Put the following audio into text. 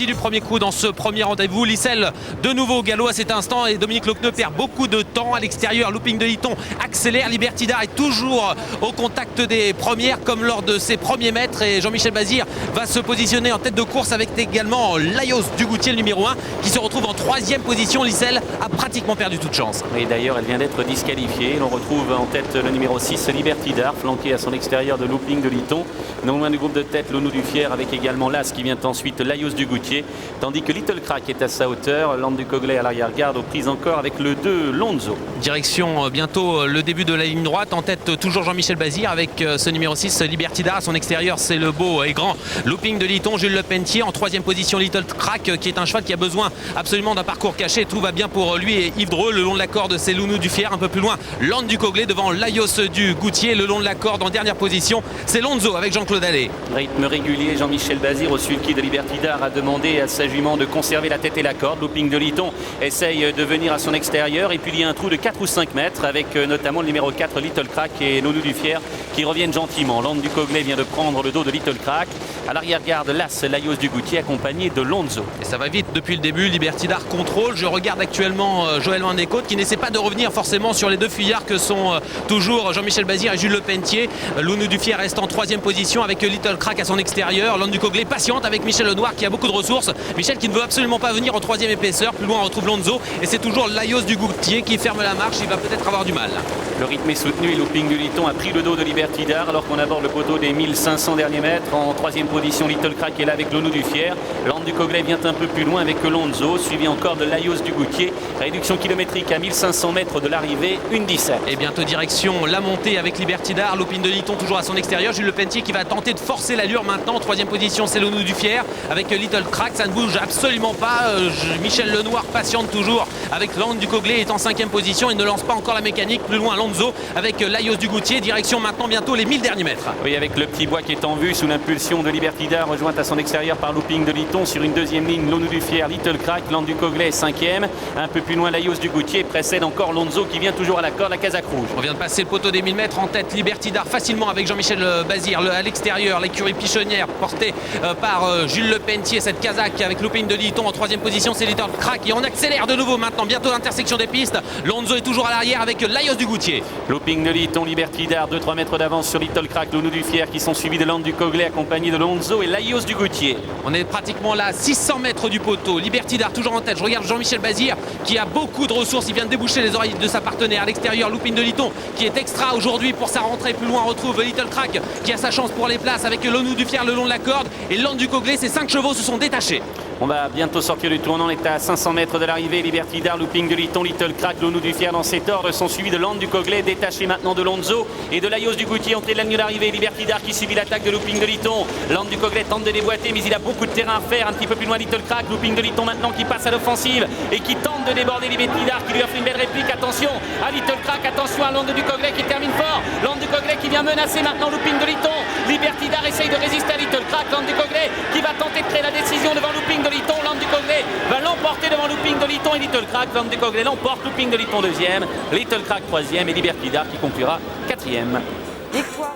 Du premier coup dans ce premier rendez-vous, Lissel de nouveau au galop à cet instant et Dominique Lochneux perd beaucoup de temps à l'extérieur. Looping de Liton accélère, Libertidar est toujours au contact des premières comme lors de ses premiers mètres et Jean-Michel Bazir va se positionner en tête de course avec également Laios Dugoutier le numéro 1 qui se retrouve en troisième position. Lissel a pratiquement perdu toute chance. Et d'ailleurs elle vient d'être disqualifiée. L'on retrouve en tête le numéro 6 Libertidar flanqué à son extérieur de Looping de Liton. Non loin du groupe de tête Lonou du Fier avec également Las qui vient ensuite Laios Dugoutier. Tandis que Little Crack est à sa hauteur, Land du Coglet à l'arrière-garde aux prises encore avec le 2 Lonzo. Direction bientôt le début de la ligne droite, en tête toujours Jean-Michel Bazir avec ce numéro 6 Libertidar. À son extérieur c'est le beau et grand Looping de Liton, Jules Lepentier en troisième position. Little Crack qui est un cheval qui a besoin absolument d'un parcours caché, tout va bien pour lui et Yves Dreux. Le long de la corde c'est Lounou du Fier, un peu plus loin Land du Coglet devant Laios du Goutier. Le long de la corde en dernière position c'est Lonzo avec Jean-Claude Allais. Rythme régulier, Jean-Michel Bazir au sulky de Libertidar a demandé à sa jument de conserver la tête et la corde. Looping de Liton essaye de venir à son extérieur et puis il y a un trou de 4 ou 5 mètres avec notamment le numéro 4 Little Crack et Loulou du Fier qui reviennent gentiment. Land du Coglet vient de prendre le dos de Little Crack. À l'arrière-garde, Las Laios du Goutier accompagné de Lonzo. Et ça va vite depuis le début, Libertidar contrôle. Je regarde actuellement Joël Van Descotes qui n'essaie pas de revenir forcément sur les deux fuyards que sont toujours Jean-Michel Bazir et Jules Lepentier. Loulou du Fier reste en troisième position avec Little Crack à son extérieur. Land du Coglet patiente avec Michel Lenoir qui a beaucoup de ressources. Michel qui ne veut absolument pas venir en troisième épaisseur. Plus loin on retrouve Lonzo et c'est toujours Laios du Goutier qui ferme la marche. Il va peut-être avoir du mal. Le rythme est soutenu et Looping du Liton a pris le dos de Libertidar alors qu'on aborde le poteau des 1500 derniers mètres. En troisième position, Little Crack est là avec Lonou du Fier. Land du Coglet vient un peu plus loin avec Lonzo, suivi encore de Laios du Goutier. Réduction kilométrique à 1500 mètres de l'arrivée, 1,17. Et bientôt direction la montée avec Libertidar. Looping de Liton toujours à son extérieur. Jules Lepentier qui va tenter de forcer l'allure maintenant. En troisième position, c'est Lonou du Fier avec Little Crack. Ça ne bouge absolument pas. Michel Lenoir patiente toujours avec Land du Coglet est en cinquième position. Il ne lance pas encore la mécanique. Plus loin Lonzo avec Laios du Goutier. Direction maintenant bientôt les 1000 derniers mètres. Oui, avec le petit bois qui est en vue sous l'impulsion de Libertidar, rejointe à son extérieur par Looping de Liton. Sur une deuxième ligne, Lonou du Fier, Little Crack, Land du Coglet est cinquième. Un peu plus loin, Laios du Goutier précède encore Lonzo qui vient toujours à la corde, la casaque rouge. On vient de passer le poteau des 1000 mètres en tête. Libertidar facilement avec Jean-Michel Bazir à l'extérieur. L'écurie pichonnière portée par Jules Lepentier. Cette casaque avec Looping de Liton en troisième position, c'est Little Crack et on accélère de nouveau maintenant. Bientôt l'intersection des pistes. Lonzo est toujours à l'arrière avec Laios du Goutier. Looping de Liton, Libertidar, 2-3 mètres d'avance sur Little Crack, Lonou du Fier qui sont suivis de Land du Coglet accompagné de Lonzo et Laios du Goutier. On est pratiquement là, 600 mètres du poteau. Libertidar toujours en tête. Je regarde Jean-Michel Bazir qui a beaucoup de ressources. Il vient de déboucher les oreilles de sa partenaire. À l'extérieur, Looping de Liton qui est extra aujourd'hui pour sa rentrée. Plus loin, on retrouve Little Crack qui a sa chance pour les places avec Lonou du Fier le long de la corde. Et Land du Coglet, ses 5 chevaux se sont détachés. On va bientôt sortir du tournant, on est à 500 mètres de l'arrivée. Libertidar, Looping de Liton, Little Crack, Lonou du Fier dans cet ordre sont suivis de Land du Coglet, détaché maintenant de Lonzo et de Laios du Goutier, entrée de la ligne d'arrivée. Libertidar qui subit l'attaque de Looping de Liton. Land du Coglet tente de déboîter, mais il a beaucoup de terrain à faire. Un petit peu plus loin, Little Crack, Looping de Liton maintenant qui passe à l'offensive et qui tente de déborder Libertidar qui lui offre une belle réplique. Attention à Little Crack, attention à Land du Coglet qui termine fort. Land du Coglet qui vient menacer maintenant Looping de Liton. Libertidar essaye de résister à Little Crack. Land du Coglet qui va tenter de créer la décision devant Looping de Liton. Land du Coglet va l'emporter devant Looping de Liton et Little Crack. Land du Coglet l'emporte, Looping de Liton deuxième, Little Crack troisième et Libertidar qui conclura quatrième. Victoire.